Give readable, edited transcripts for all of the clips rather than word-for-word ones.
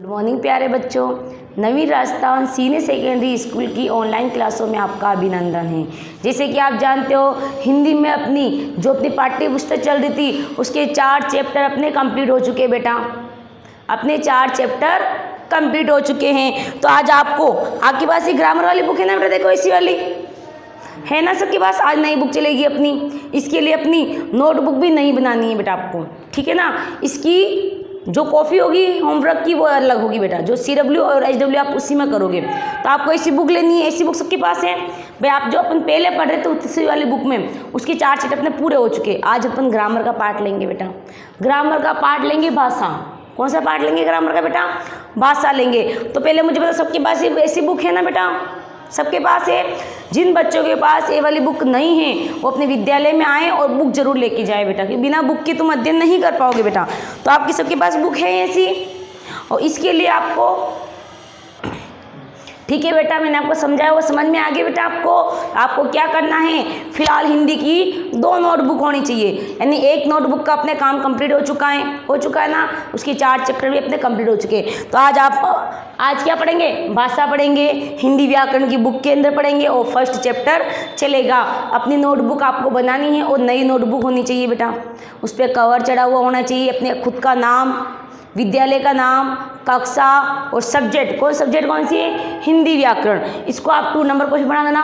Good morning प्यारे बच्चों। नवीन Rajasthan senior secondary school की ऑनलाइन क्लासों में आपका अभिनंदन है। जैसे कि आप जानते हो, हिंदी में अपनी पाठ्य पुस्तक चल रही थी उसके 4 चैप्टर अपने कंप्लीट हो चुके बेटा, अपने 4 चैप्टर कंप्लीट हो चुके हैं। तो आज आपके पास ये ग्रामर वाली बुक है ना बेटा, देखो इसी वाली है ना सबके पास। आज नई बुक चलेगी अपनी, इसके लिए अपनी नोटबुक भी नई बनानी है बेटा आपको, ठीक है ना। इसकी जो कॉपी होगी होमवर्क की वो अलग होगी बेटा, जो CW और HW आप उसी में करोगे। तो आपको ऐसी बुक लेनी है, ऐसी बुक सबके पास है भाई। आप जो अपन पहले पढ़ रहे थे उसी वाली बुक में उसके 4 चैप्टर अपने पूरे हो चुके। आज अपन ग्रामर का पार्ट लेंगे बेटा, ग्रामर का पार्ट लेंगे भाषा। कौन सा पार्ट लेंगे ग्रामर का बेटा? भाषा लेंगे। तो पहले मुझे बताओ सबके पास ये ऐसी बुक है ना बेटा? सबके पास है। जिन बच्चों के पास ये वाली बुक नहीं है वो अपने विद्यालय में आए और बुक जरूर लेके जाए बेटा, कि बिना बुक के तुम अध्ययन नहीं कर पाओगे बेटा। तो आपके सबके पास बुक है ऐसी, और इसके लिए आपको, ठीक है बेटा, मैंने आपको समझाया वो समझ में आ गया बेटा। आपको क्या करना है, फिलहाल हिंदी की 2 नोटबुक होनी चाहिए, यानी एक नोटबुक का अपने काम कंप्लीट हो चुका है ना, उसके 4 चैप्टर भी अपने कंप्लीट हो चुके हैं। तो आज क्या पढ़ेंगे? भाषा पढ़ेंगे, हिंदी व्याकरण की बुक के अंदर पढ़ेंगे और फर्स्ट चैप्टर चलेगा। अपनी नोटबुक आपको बनानी है और नई नोटबुक होनी चाहिए बेटा, उस पर कवर चढ़ा हुआ होना चाहिए, अपने खुद का नाम, विद्यालय का नाम, कक्षा और सब्जेक्ट। सब्जेक्ट कौन सी है? हिंदी व्याकरण। इसको आप 2 नंबर कॉपी बना देना।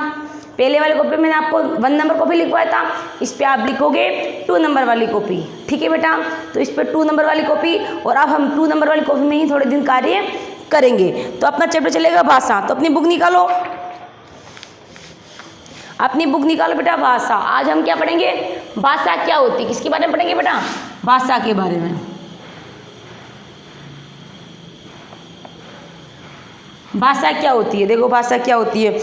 पहले वाली कॉपी मैंने आपको 1 नंबर कॉपी लिखवाया था, इस पर आप लिखोगे 2 नंबर वाली कॉपी, ठीक है बेटा। तो इस पर 2 नंबर वाली कॉपी, और अब हम 2 नंबर वाली कॉपी में ही थोड़े दिन कार्य करेंगे। तो अपना चैप्टर चलेगा भाषा। तो अपनी बुक निकालो, अपनी बुक निकालो बेटा, भाषा। आज हम क्या पढ़ेंगे? भाषा क्या होती है, किसके बारे में पढ़ेंगे बेटा? भाषा के बारे में। भाषा क्या होती है? देखो भाषा क्या होती है।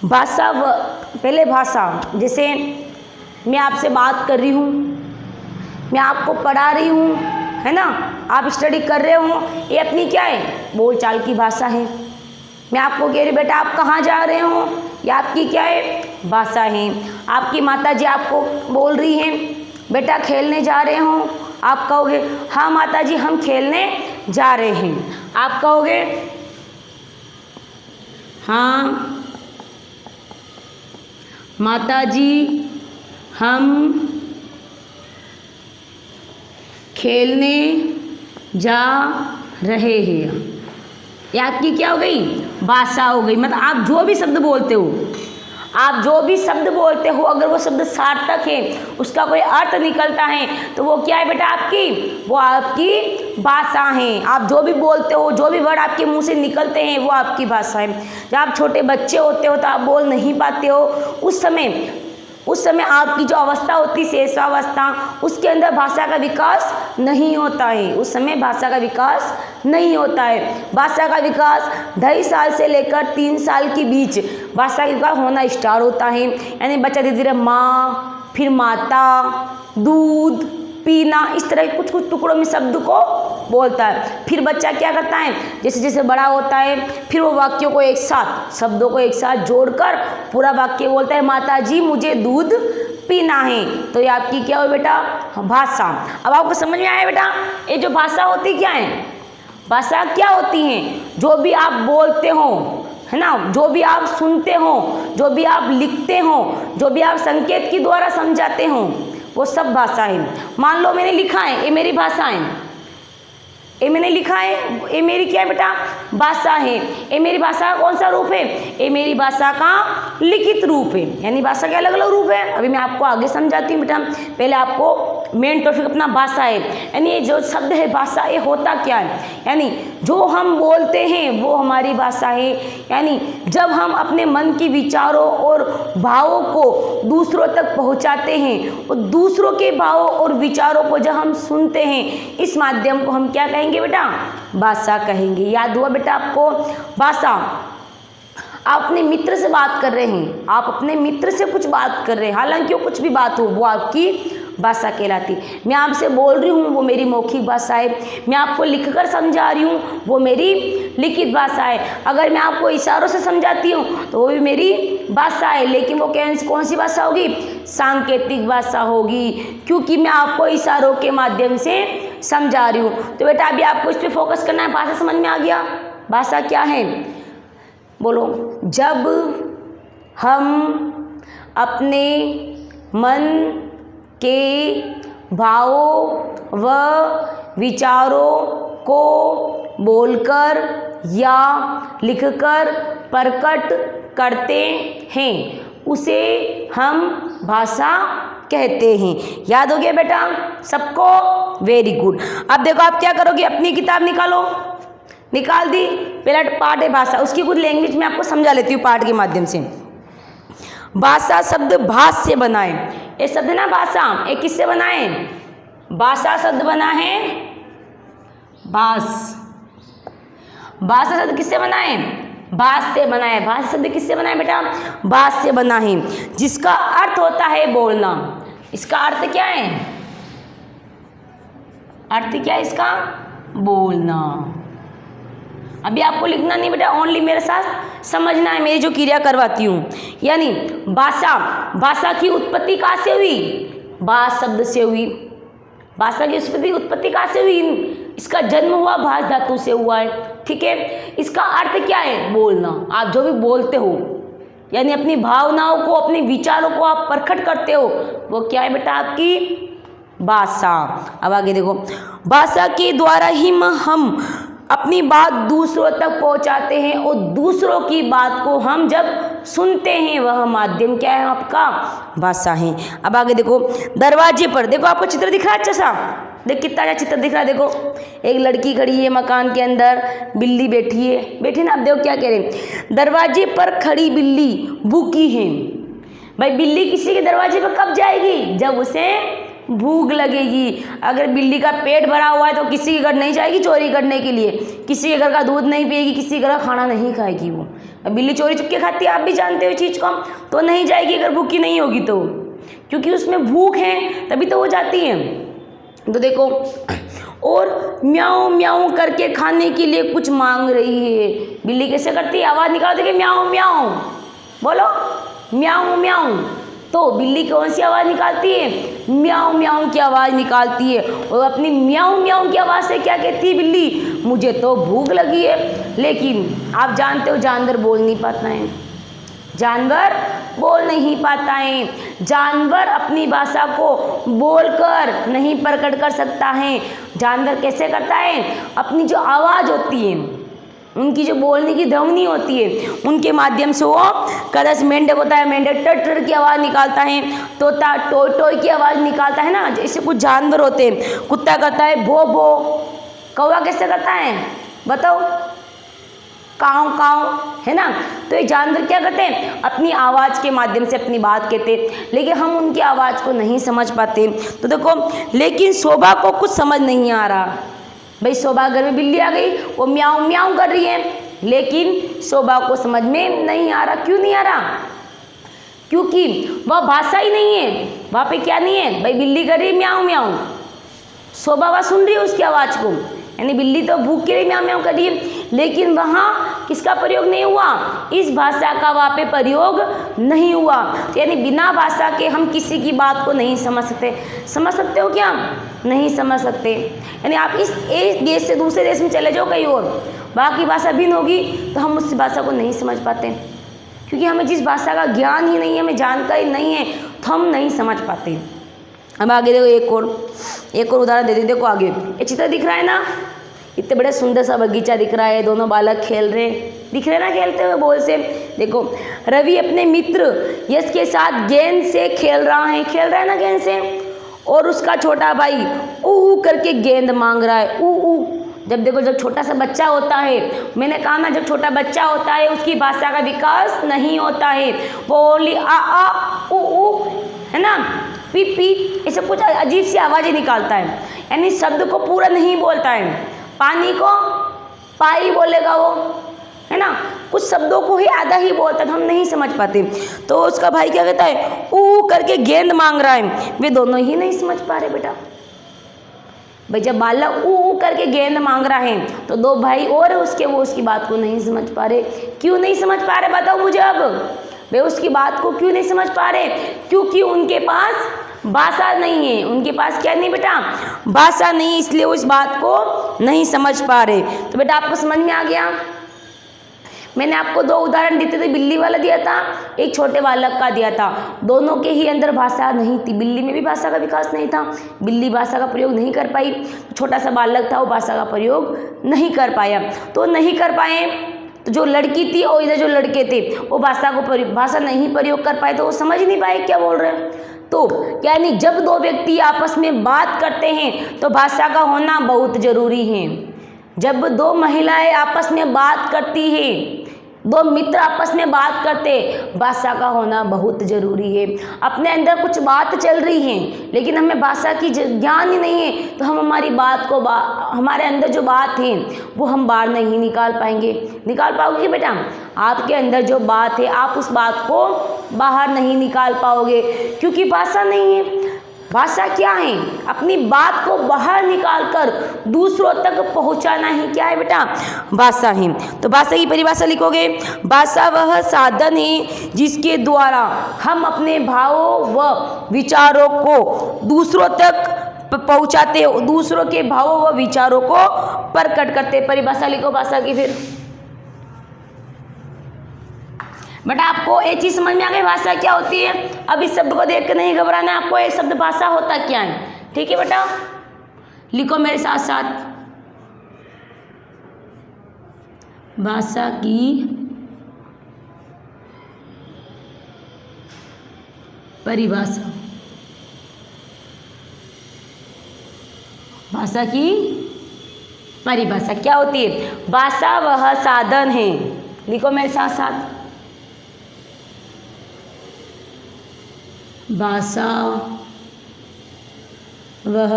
पहले भाषा, जैसे मैं आपसे बात कर रही हूँ, मैं आपको पढ़ा रही हूँ, है ना, आप स्टडी कर रहे हो, ये अपनी क्या है? बोलचाल की भाषा है। मैं आपको कह रही बेटा आप कहाँ जा रहे हो, ये आपकी क्या है? भाषा है। आपकी माता जी आपको बोल रही हैं बेटा खेलने जा रहे हो, आप कहोगे हाँ माता जी हम खेलने जा रहे हैं। आप कहोगे हाँ माता जी हम खेलने जा रहे हैं। ये आपकी क्या हो गई? भाषा हो गई। मतलब आप जो भी शब्द बोलते हो, अगर वो शब्द सार्थक है, उसका कोई अर्थ निकलता है, तो वो क्या है बेटा? वो आपकी भाषा है। आप जो भी बोलते हो, जो भी वर्ड आपके मुंह से निकलते हैं, वो आपकी भाषा है। जब आप छोटे बच्चे होते हो तो आप बोल नहीं पाते हो, उस समय आपकी जो अवस्था होती है शेषावस्था, उसके अंदर भाषा का विकास नहीं होता है। उस समय भाषा का विकास नहीं होता है। भाषा का विकास 2.5 साल से लेकर 3 साल के बीच भाषा का विकास होना स्टार्ट होता है। यानी बच्चा धीरे धीरे माँ, फिर माता, दूध पीना, इस तरह के कुछ टुकड़ों में शब्द को बोलता है। फिर बच्चा क्या करता है, जैसे जैसे बड़ा होता है, फिर वो वाक्यों को शब्दों को एक साथ जोड़कर पूरा वाक्य बोलता है, माता जी मुझे दूध पीना है। तो ये आपकी क्या हो बेटा? भाषा। अब आपको समझ में आया बेटा, ये जो भाषा होती क्या है? भाषा क्या होती है? जो भी आप बोलते हो, है ना, जो भी आप सुनते हो, जो भी आप लिखते हो, जो भी आप संकेत के द्वारा समझाते हो, वो सब भाषा है। मान लो मैंने लिखा है, ये मेरी भाषा है, ये मैंने लिखा है, ये मेरी क्या है बेटा? भाषा है। ये मेरी भाषा का कौन सा रूप है? ये मेरी भाषा का लिखित रूप है। यानी भाषा के अलग अलग रूप है, अभी मैं आपको आगे समझाती हूँ बेटा। पहले आपको मेन टॉपिक अपना भाषा है, यानी ये जो शब्द है भाषा, ये होता क्या है? यानी जो हम बोलते हैं वो हमारी भाषा है। यानी जब हम अपने मन के विचारों और भावों को दूसरों तक पहुँचाते हैं, और दूसरों के भावों और विचारों को जब हम सुनते हैं, इस माध्यम को हम क्या कहेंगे बेटा? भाषा कहेंगे। याद हुआ बेटा आपको? भाषा। आप अपने मित्र से बात कर रहे हैं, आप अपने मित्र से कुछ बात कर रहे हैं, हालांकि वो कुछ भी बात हो, वो आपकी भाषा कहलाती है। मैं आपसे बोल रही हूँ, वो मेरी मौखिक भाषा है। मैं आपको लिखकर समझा रही हूँ, वो मेरी लिखित भाषा है। अगर मैं आपको इशारों से समझाती हूँ तो वो भी मेरी भाषा है, लेकिन वो कौन सी भाषा होगी? सांकेतिक भाषा होगी, क्योंकि मैं आपको इशारों के माध्यम से समझा रही हूँ। तो बेटा अभी आपको इस पर फोकस करना है। भाषा समझ में आ गया? भाषा क्या है? बोलो। जब हम अपने मन के भावों व विचारों को बोलकर या लिखकर प्रकट करते हैं उसे हम भाषा कहते हैं। याद हो गया बेटा सबको? Very good. अब देखो आप क्या करोगे, अपनी किताब निकालो। निकाल दी। पहला पार्ट है भाषा, उसकी कुछ लैंग्वेज में आपको समझा लेती हूँ पार्ट के माध्यम से। भाषा शब्द भाष से बना है। ये शब्द ना भाषा, ये किससे बना है? भाषा शब्द बना है भाष। भाषा शब्द किससे बना है? भाष से बना है। भाषा शब्द किससे बना है बेटा? भाष से बना है, जिसका अर्थ होता है बोलना। इसका अर्थ क्या है? अर्थ क्या है इसका? बोलना। अभी आपको लिखना नहीं बेटा, ओनली मेरे साथ समझना है, मेरी जो क्रिया करवाती हूँ। यानी भाषा, भाषा की उत्पत्ति कहाँ से हुई? भाष शब्द से हुई। भाषा की उत्पत्ति कहाँ से हुई? इसका जन्म हुआ भाष धातु से हुआ है। ठीक है। इसका अर्थ क्या है? बोलना। आप जो भी बोलते हो, यानी अपनी भावनाओं को, अपने विचारों को आप प्रकट करते हो, वो क्या है बेटा? आपकी भाषा। अब आगे देखो। भाषा के द्वारा ही हम अपनी बात दूसरों तक पहुंचाते हैं, और दूसरों की बात को हम जब सुनते हैं, वह माध्यम क्या है? आपका भाषा है। अब आगे देखो। दरवाजे पर देखो, आपको चित्र दिख रहा है अच्छा सा? देख कितना अच्छा चित्र दिख रहा है। देखो एक लड़की खड़ी है मकान के अंदर, बिल्ली बैठी है, बैठी ना। अब देखो क्या कह रहे हैं, दरवाजे पर खड़ी बिल्ली भूखी है। भाई बिल्ली किसी के दरवाजे पर कब जाएगी? जब उसे भूख लगेगी। अगर बिल्ली का पेट भरा हुआ है तो किसी के घर नहीं जाएगी चोरी करने के लिए, किसी के घर का दूध नहीं पिएगी, किसी के घर का खाना नहीं खाएगी। वो बिल्ली चोरी चुपके खाती है, आप भी जानते हो चीज़ को, तो नहीं जाएगी अगर भूखी नहीं होगी तो, क्योंकि उसमें भूख है तभी तो वो जाती है। तो देखो, और म्याऊं म्याऊं करके खाने के लिए कुछ मांग रही है। बिल्ली कैसे करती है? आवाज़ निकालती है म्याऊं म्याऊं, बोलो म्याऊं म्याऊं। तो बिल्ली कौन सी आवाज़ निकालती है? म्याऊं म्याऊं की आवाज़ निकालती है। और अपनी म्याऊं म्याऊं की आवाज़ से क्या कहती है बिल्ली? मुझे तो भूख लगी है। लेकिन आप जानते हो जानवर बोल नहीं पाता है। जानवर बोल नहीं पाता है। जानवर अपनी भाषा को बोलकर नहीं प्रकट कर सकता है। जानवर कैसे करता है? अपनी जो आवाज़ होती है, उनकी जो बोलने की ध्वनि होती है, उनके माध्यम से वो कदस मेंढक होता है, मेंढक टर टर की आवाज़ निकालता है, तोता टोय टोय की आवाज़ निकालता है ना। जैसे कुछ जानवर होते हैं, कुत्ता करता है भो भो, कौवा कैसे करता है बताओ? काव काव, है ना। तो ये जानवर क्या करते हैं? अपनी आवाज़ के माध्यम से अपनी बात कहते हैं, लेकिन हम उनकी आवाज़ को नहीं समझ पाते। तो देखो, लेकिन शोभा को कुछ समझ नहीं आ रहा। भाई शोभा घर में बिल्ली आ गई, वो म्याऊं म्याऊं कर रही है, लेकिन शोभा को समझ में नहीं आ रहा। क्यों नहीं आ रहा? क्योंकि वह भाषा ही नहीं है, वहाँ पे क्या नहीं है? भाई बिल्ली कर रही है म्याऊं म्याऊं, शोभा वह सुन रही है उसकी आवाज़ को, यानी बिल्ली तो भूख के लिए म्याऊं म्याऊं कर रही है, लेकिन वहाँ किसका प्रयोग नहीं हुआ? इस भाषा का वहाँ पे प्रयोग नहीं हुआ। तो यानी बिना भाषा के हम किसी की बात को नहीं समझ सकते। समझ सकते हो क्या? नहीं समझ सकते। यानी आप इस एक देश से दूसरे देश में चले जाओ कहीं और, वहाँ की भाषा भिन्न होगी तो हम उस भाषा को नहीं समझ पाते, क्योंकि हमें जिस भाषा का ज्ञान ही नहीं है, हमें जानकारी नहीं है, तो हम नहीं समझ पाते। अब आगे देखो, एक और उदाहरण देते। देखो आगे ये चित्र दिख रहा है ना, इतने बड़े सुंदर सा बगीचा दिख रहा है, दोनों बालक खेल रहे, दिख रहे ना खेलते हुए बॉल से। देखो रवि अपने मित्र यश के साथ गेंद से खेल रहा है ना गेंद से, और उसका छोटा भाई ऊ करके गेंद मांग रहा है। ऊ जब देखो, जब छोटा सा बच्चा होता है, मैंने कहा ना, जब छोटा बच्चा होता है उसकी भाषा का विकास नहीं होता है, वो ओनली आ ऊ है ना, पी पी, ऐसे कुछ अजीब सी आवाज़ें निकालता है, यानी शब्द को पूरा नहीं बोलता है। पानी को पाई बोलेगा वो, है ना, कुछ शब्दों को ही आधा ही बोलता है, हम नहीं समझ पाते। तो उसका भाई क्या कहता है? ऊ करके गेंद मांग रहा है। वे दोनों ही नहीं समझ पा रहे बेटा। भाई जब बालक ऊ करके गेंद मांग रहा है, तो दो भाई और उसके, वो उसकी बात को नहीं समझ पा रहे। क्यों नहीं समझ पा रहे बताओ मुझे अब? वे उसकी बात को क्यों नहीं समझ पा रहे? क्योंकि उनके पास भाषा नहीं है, उनके पास क्या नहीं बेटा, भाषा नहीं, इसलिए वो इस बात को नहीं समझ पा रहे। तो बेटा आपको समझ में आ गया। मैंने आपको दो उदाहरण देते थे, बिल्ली वाला दिया था, एक छोटे बालक का दिया था। दोनों के ही अंदर भाषा नहीं थी, बिल्ली में भी भाषा का विकास नहीं था, बिल्ली भाषा का प्रयोग नहीं कर पाई, छोटा सा बालक था वो भाषा का प्रयोग नहीं कर पाया। तो नहीं कर पाए, तो जो लड़की थी और इधर जो लड़के थे वो भाषा नहीं प्रयोग कर पाए, तो वो समझ नहीं पाए क्या बोल रहे हैं। तो यानी जब दो व्यक्ति आपस में बात करते हैं तो भाषा का होना बहुत जरूरी है। जब दो महिलाएं आपस में बात करती हैं, दो मित्र आपस में बात करते, भाषा का होना बहुत जरूरी है। अपने अंदर कुछ बात चल रही है लेकिन हमें भाषा की ज्ञान ही नहीं है, तो हम हमारी बात को हमारे अंदर जो बात है वो हम बाहर नहीं निकाल पाएंगे। निकाल पाओगे बेटा? आपके अंदर जो बात है आप उस बात को बाहर नहीं निकाल पाओगे, क्योंकि भाषा नहीं है। भाषा क्या है? अपनी बात को बाहर निकालकर दूसरों तक पहुंचाना ही क्या है बेटा? भाषा है। तो भाषा की परिभाषा लिखोगे, भाषा वह साधन है जिसके द्वारा हम अपने भावों व विचारों को दूसरों तक पहुंचाते, दूसरों के भावों व विचारों को प्रकट करते। परिभाषा लिखो भाषा की। फिर बेटा आपको एक चीज समझ में आ गई, भाषा क्या होती है। अब इस शब्द को देख कर नहीं घबराना, आपको एक शब्द भाषा होता क्या है, ठीक है बेटा? लिखो मेरे साथ साथ, भाषा की परिभाषा। भाषा की परिभाषा क्या होती है? भाषा वह साधन है, लिखो मेरे साथ साथ, भाषा वह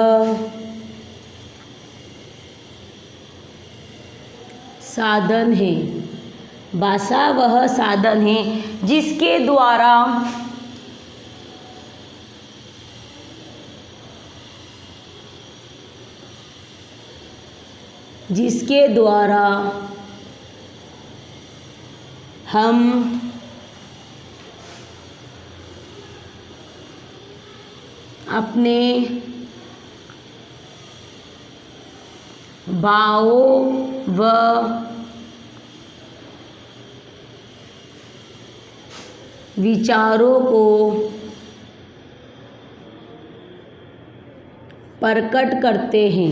साधन है, भाषा वह साधन है जिसके द्वारा हम अपने भावों व विचारों को प्रकट करते हैं।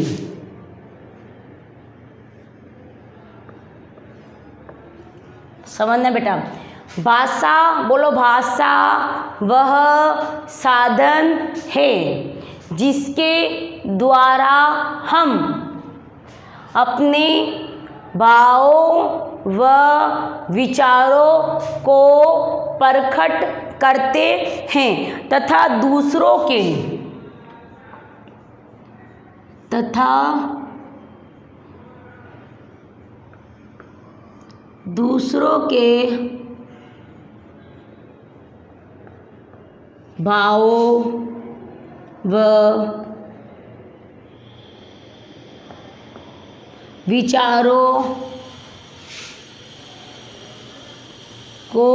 समझना बेटा, भाषा बोलो, भाषा वह साधन है जिसके द्वारा हम अपने भावों व विचारों को प्रकट करते हैं तथा दूसरों के भावों व विचारों को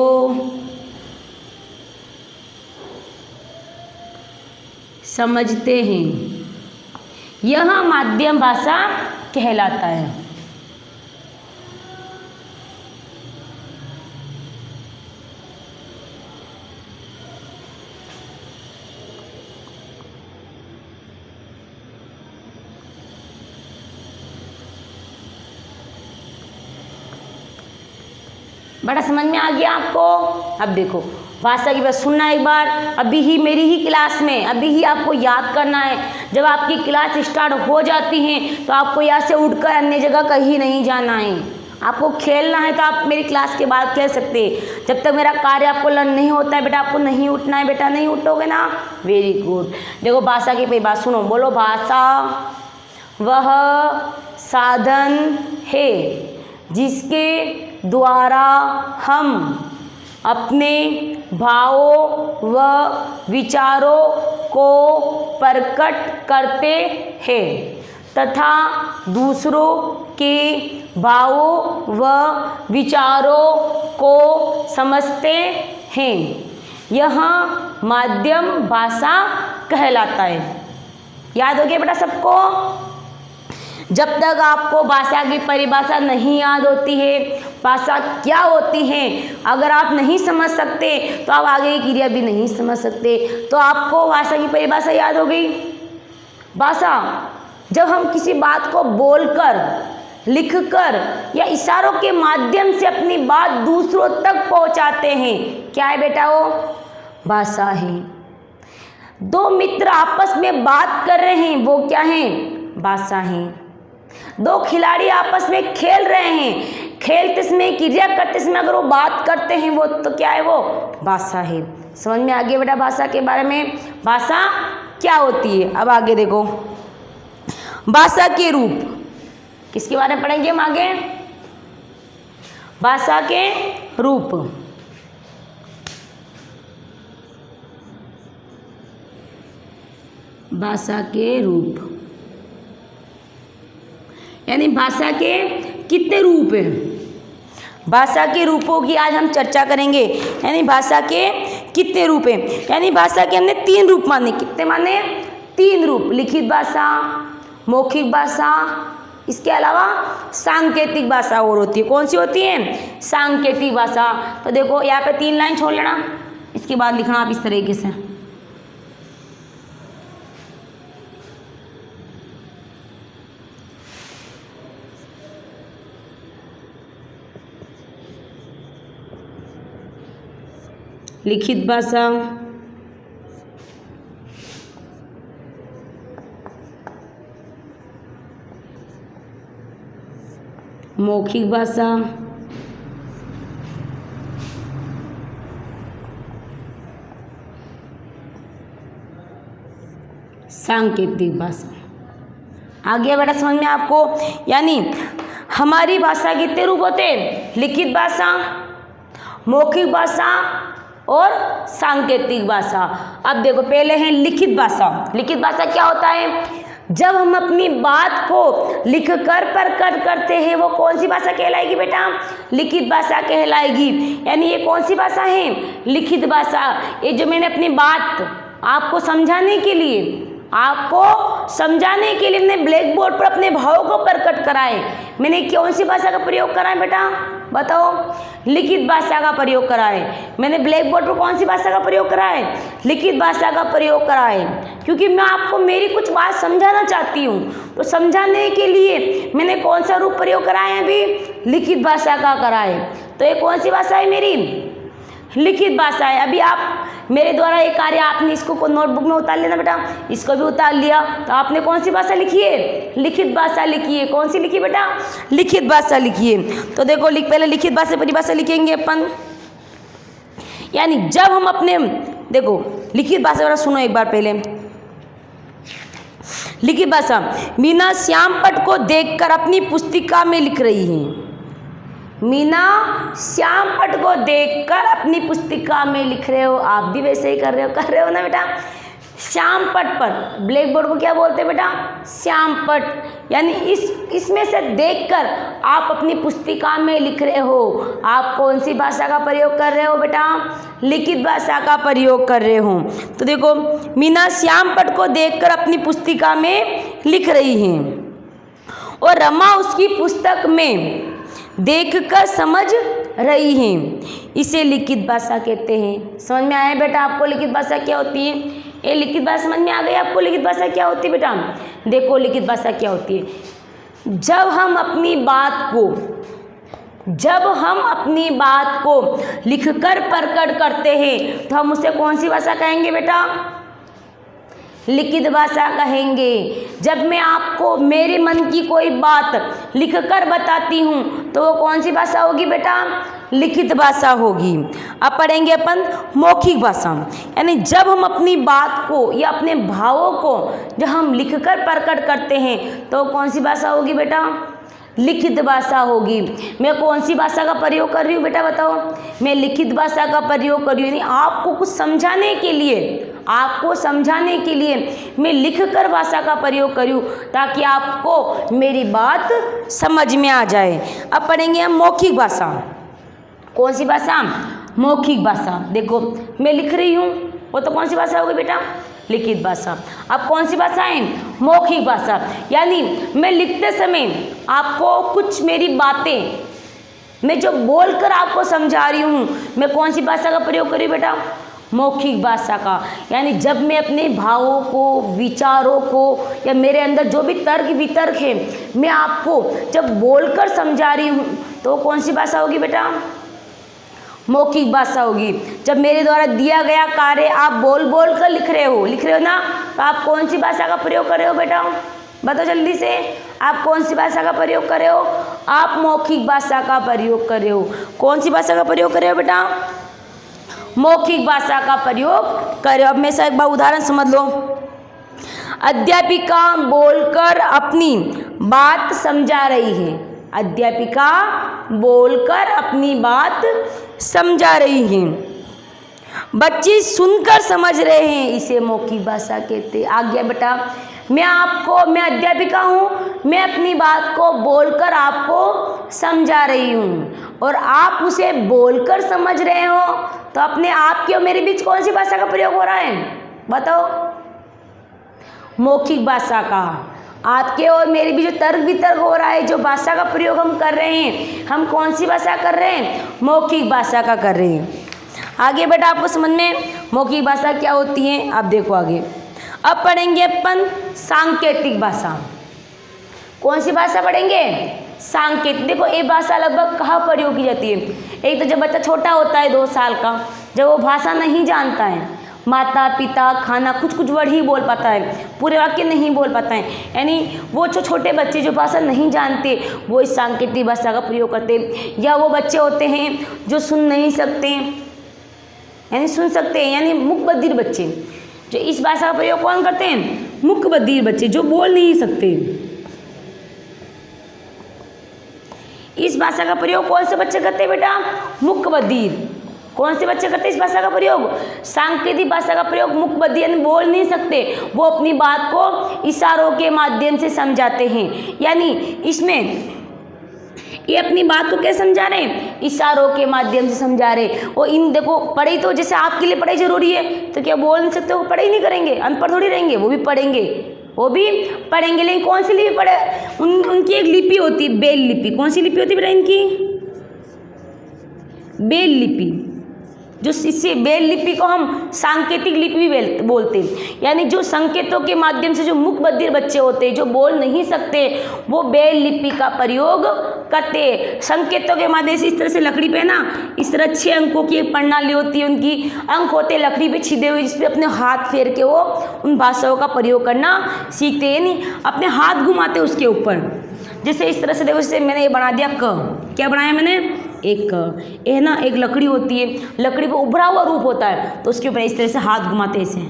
समझते हैं। यह माध्यम भाषा कहलाता है। बड़ा समझ में आ गया आपको? अब देखो भाषा की बात सुनना एक बार, अभी ही मेरी ही क्लास में, अभी ही आपको याद करना है। जब आपकी क्लास स्टार्ट हो जाती है तो आपको यहाँ से उठकर अन्य जगह कहीं नहीं जाना है। आपको खेलना है तो आप मेरी क्लास के बाद खेल सकते हैं। जब तक मेरा कार्य आपको लर्न नहीं होता है बेटा, आपको नहीं उठना है बेटा। नहीं उठोगे ना, वेरी गुड। देखो भाषा की बात सुनो, बोलो, भाषा वह साधन है जिसके द्वारा हम अपने भावों व विचारों को प्रकट करते हैं तथा दूसरों के भावों व विचारों को समझते हैं। यह माध्यम भाषा कहलाता है। याद हो गया बेटा सबको? जब तक आपको भाषा की परिभाषा नहीं याद होती है, भाषा क्या होती है, अगर आप नहीं समझ सकते तो आप आगे की क्रिया भी नहीं समझ सकते। तो आपको भाषा की परिभाषा याद हो गई। भाषा, जब हम किसी बात को बोलकर, लिखकर या इशारों के माध्यम से अपनी बात दूसरों तक पहुंचाते हैं, क्या है बेटा? वो भाषा है। दो मित्र आपस में बात कर रहे हैं, वो क्या है? भाषा है। दो खिलाड़ी आपस में खेल रहे हैं, खेलते समय, क्रिया करते समय अगर वो बात करते हैं, वो तो क्या है? वो भाषा है। समझ में आ गया बेटा भाषा के बारे में? भाषा क्या होती है? अब आगे देखो, भाषा के रूप किसके बारे में पढ़ेंगे हम आगे? भाषा के रूप। भाषा के रूप यानी भाषा के कितने रूप हैं? भाषा के रूपों की आज हम चर्चा करेंगे। यानी भाषा के कितने रूप हैं? यानी भाषा के हमने 3 रूप माने। कितने माने? 3 रूप। लिखित भाषा, मौखिक भाषा, इसके अलावा सांकेतिक भाषा और होती है। कौन सी होती है? सांकेतिक भाषा। तो देखो यहाँ पे 3 लाइन छोड़ लेना, इसके बाद लिखना आप इस तरीके से। लिखित भाषा, मौखिक भाषा, सांकेतिक भाषा। आ गया बेटा समझ में आपको? यानी हमारी भाषा के कितने रूप होते हैं? लिखित भाषा, मौखिक भाषा और सांकेतिक भाषा। अब देखो पहले है लिखित भाषा। लिखित भाषा क्या होता है? जब हम अपनी बात को लिखकर प्रकट करते हैं, वो कौन सी भाषा कहलाएगी बेटा? लिखित भाषा कहलाएगी। यानी ये कौन सी भाषा है? लिखित भाषा। ये जो मैंने अपनी बात आपको समझाने के लिए मैंने ब्लैक बोर्ड पर अपने भावों को प्रकट कराए, मैंने कौन सी भाषा का प्रयोग करा है बेटा? बताओ। लिखित भाषा का प्रयोग करा है। मैंने ब्लैक बोर्ड पर कौन सी भाषा का प्रयोग करा है? लिखित भाषा का प्रयोग करा है। क्योंकि मैं आपको मेरी कुछ बात समझाना चाहती हूँ, तो समझाने के लिए मैंने कौन सा रूप प्रयोग करा है? अभी लिखित भाषा का करा है। तो ये कौन सी भाषा है मेरी? लिखित भाषा है। अभी आप मेरे द्वारा ये कार्य, आपने इसको नोटबुक में उतार लेना बेटा, इसको भी उतार लिया, तो आपने कौन सी भाषा लिखी है? लिखित भाषा लिखी है। कौन सी लिखी बेटा? लिखित भाषा लिखी है। तो देखो पहले लिखित भाषा परिभाषा लिखेंगे अपन। यानी जब हम अपने, देखो लिखित भाषा वाला सुनो एक बार पहले। लिखित भाषा, मीना श्यामपट को देखकर अपनी पुस्तिका में लिख रही है। मीना श्यामपट को देखकर अपनी पुस्तिका में लिख रहे हो। आप भी वैसे ही कर रहे हो ना बेटा? श्यामपट पर, ब्लैक बोर्ड को क्या बोलते हैं बेटा? श्यामपट। यानी इसमें से देखकर आप अपनी पुस्तिका में लिख रहे हो। आप कौन सी भाषा का प्रयोग कर रहे हो बेटा? लिखित भाषा का प्रयोग कर रहे हो। तो देखो, मीना श्यामपट को देखकर अपनी पुस्तिका में लिख रही है और रमा उसकी पुस्तक में देखकर समझ रही हैं। इसे लिखित भाषा कहते हैं। समझ में आया बेटा आपको लिखित भाषा क्या होती है? ये लिखित भाषा समझ में आ गई आपको? लिखित भाषा क्या होती है बेटा? देखो लिखित भाषा क्या होती है। जब हम अपनी बात को लिखकर प्रकट करते हैं, तो हम उसे कौन सी भाषा कहेंगे बेटा? लिखित भाषा कहेंगे। जब मैं आपको मेरे मन की कोई बात लिखकर बताती हूँ, तो वो कौन सी भाषा होगी बेटा? लिखित भाषा होगी। अब पढ़ेंगे अपन मौखिक भाषा। यानी जब हम अपनी बात को या अपने भावों को जब हम लिखकर प्रकट करते हैं, तो कौन सी भाषा होगी बेटा? लिखित भाषा होगी। मैं कौन सी भाषा का प्रयोग कर रही हूँ बेटा? बताओ। मैं लिखित भाषा का प्रयोग कर रही हूँ। यानी आपको कुछ समझाने के लिए मैं लिखकर भाषा का प्रयोग करूँ, ताकि आपको मेरी बात समझ में आ जाए। अब पढ़ेंगे हम मौखिक भाषा। कौन सी भाषा? मौखिक भाषा। देखो मैं लिख रही हूँ, वो तो कौन सी भाषा होगी बेटा? लिखित भाषा। अब कौन सी भाषा है? मौखिक भाषा। यानी मैं लिखते समय आपको कुछ मेरी बातें मैं जो बोलकर आपको समझा रही हूँ, मैं कौन सी भाषा का प्रयोग करी बेटा? मौखिक भाषा का। यानी जब मैं अपने भावों को, विचारों को, या मेरे अंदर जो भी तर्क वितर्क है, मैं आपको जब बोलकर समझा रही हूँ तो कौन सी भाषा होगी बेटा? मौखिक भाषा होगी। जब मेरे द्वारा दिया गया कार्य आप बोल बोल कर लिख रहे हो ना, तो आप कौन सी भाषा का प्रयोग कर रहे हो बेटा? बताओ जल्दी से, आप कौन सी भाषा का प्रयोग कर रहे हो? आप मौखिक भाषा का प्रयोग कर रहे हो। कौन सी भाषा का प्रयोग कर रहे हो बेटा? मौखिक भाषा का प्रयोग कर रहे हो। अब मेरे साथ एक बार उदाहरण समझ लो। अध्यापिका बोलकर अपनी बात समझा रही है। अध्यापिका बोलकर अपनी बात समझा रही है। बच्चे सुनकर समझ रहे हैं, इसे मौखिक भाषा कहते हैं। आ गया बेटा, मैं अध्यापिका हूँ, मैं अपनी बात को बोलकर आपको समझा रही हूँ और आप उसे बोलकर समझ रहे हो, तो अपने आप के और मेरे बीच कौन सी भाषा का प्रयोग हो रहा है? बताओ। मौखिक भाषा का। आपके और मेरे बीच जो तर्क वितर्क हो रहा है, जो भाषा का प्रयोग हम कर रहे हैं, हम कौन सी भाषा कर रहे हैं? मौखिक भाषा का कर रहे हैं। आगे बेटा आपको समझ में मौखिक भाषा क्या होती है? आप देखो आगे। अब पढ़ेंगे अपन सांकेतिक भाषा। कौन सी भाषा पढ़ेंगे? सांकेतिक। देखो ये भाषा लगभग कहाँ प्रयोग की जाती है? एक तो जब बच्चा छोटा होता है 2 साल का, जब वो भाषा नहीं जानता है, माता पिता खाना कुछ कुछ वर्ड ही बोल पाता है, पूरे वाक्य नहीं बोल पाता है, यानी वो जो छोटे बच्चे जो भाषा नहीं जानते वो इस सांकेतिक भाषा का प्रयोग करते हैं। या वो बच्चे होते हैं जो सुन नहीं सकते, यानी सुन सकते हैं, यानी मूकबधिर बच्चे, जो इस भाषा का प्रयोग कौन करते हैं? मूकबधिर बच्चे जो बोल नहीं सकते। इस भाषा का प्रयोग कौन से बच्चे करते हैं बेटा? मूकबधिर। कौन से बच्चे करते हैं इस भाषा का प्रयोग? सांकेतिक भाषा का प्रयोग मूकबधिर, यानी बोल नहीं सकते, वो अपनी बात को इशारों के माध्यम से समझाते हैं। यानी इसमें ये अपनी बात को कैसे समझा रहे हैं? इशारों के माध्यम से समझा रहे। वो इन देखो पढ़ाई तो जैसे आपके लिए पढ़ाई जरूरी है, तो क्या बोल नहीं सकते? वो पढ़ाई नहीं करेंगे, अनपढ़ थोड़ी रहेंगे, वो भी पढ़ेंगे, लेकिन कौन सी लिपि पढ़े? उनकी एक लिपि होती है, ब्रेल लिपि। कौन सी लिपि होती है बेटा इनकी? ब्रेल लिपि। जो इससे ब्रेल लिपि को हम सांकेतिक लिपि भी बोलते हैं। यानी जो संकेतों के माध्यम से जो मूकबधिर बच्चे होते हैं, जो बोल नहीं सकते, वो ब्रेल लिपि का प्रयोग करते हैं। संकेतों के माध्यम से इस तरह से लकड़ी पे ना, इस तरह 6 अंकों की एक प्रणाली होती है, उनकी अंक होते हैं लकड़ी पे छिदे हुए, जिसपे अपने हाथ फेर के वो उन भाषाओं का प्रयोग करना सीखते हैं। यानी अपने हाथ घुमाते उसके ऊपर, जैसे इस तरह से देखो, जैसे मैंने ये बना दिया क। क्या बनाया मैंने? एक ये ना एक लकड़ी होती है, लकड़ी पर उभरा हुआ रूप होता है, तो उसके ऊपर इस तरह से हाथ घुमाते, ऐसे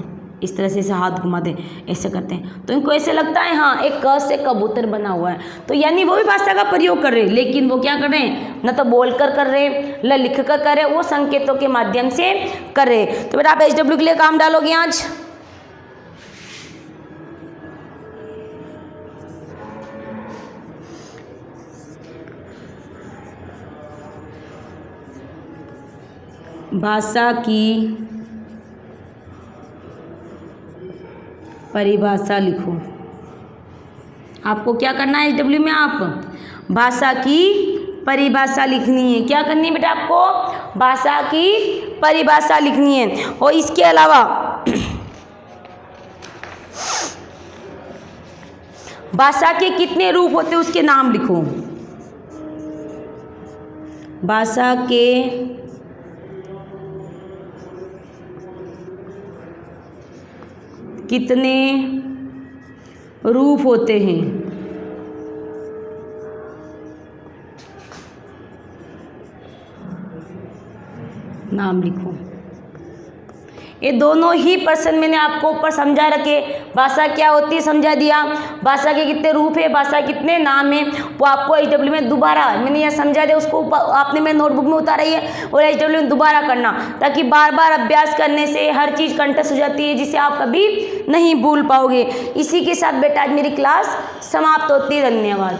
इस तरह से ऐसे हाथ घुमाते, ऐसे करते हैं, तो इनको ऐसे लगता है हाँ एक क से कबूतर बना हुआ है। तो यानी वो भी भाषा का प्रयोग कर रहे हैं, लेकिन वो क्या कर रहे हैं? न तो बोल कर रहे हैं, न लिख कर रहे हैं, वो संकेतों के माध्यम से कर रहे हैं। तो बेटा आप HW के लिए काम डालोगे आज? भाषा की परिभाषा लिखो। आपको क्या करना है HW में? आप भाषा की परिभाषा लिखनी है। क्या करनी है बेटा आपको? भाषा की परिभाषा लिखनी है। और इसके अलावा भाषा के कितने रूप होते हैं उसके नाम लिखो। भाषा के कितने रूप होते हैं? नाम लिखो। ये दोनों ही प्रश्न मैंने आपको ऊपर समझा रखे। भाषा क्या होती है समझा दिया, भाषा के कितने रूप है, भाषा के कितने नाम है, वो आपको HW में दोबारा मैंने यह समझा दिया, उसको आपने मेरे नोटबुक में उतारा है और HW में दोबारा करना, ताकि बार बार अभ्यास करने से हर चीज़ कंठस्थ हो जाती है, जिसे आप कभी नहीं भूल पाओगे। इसी के साथ बेटा आज मेरी क्लास समाप्त होती है। धन्यवाद।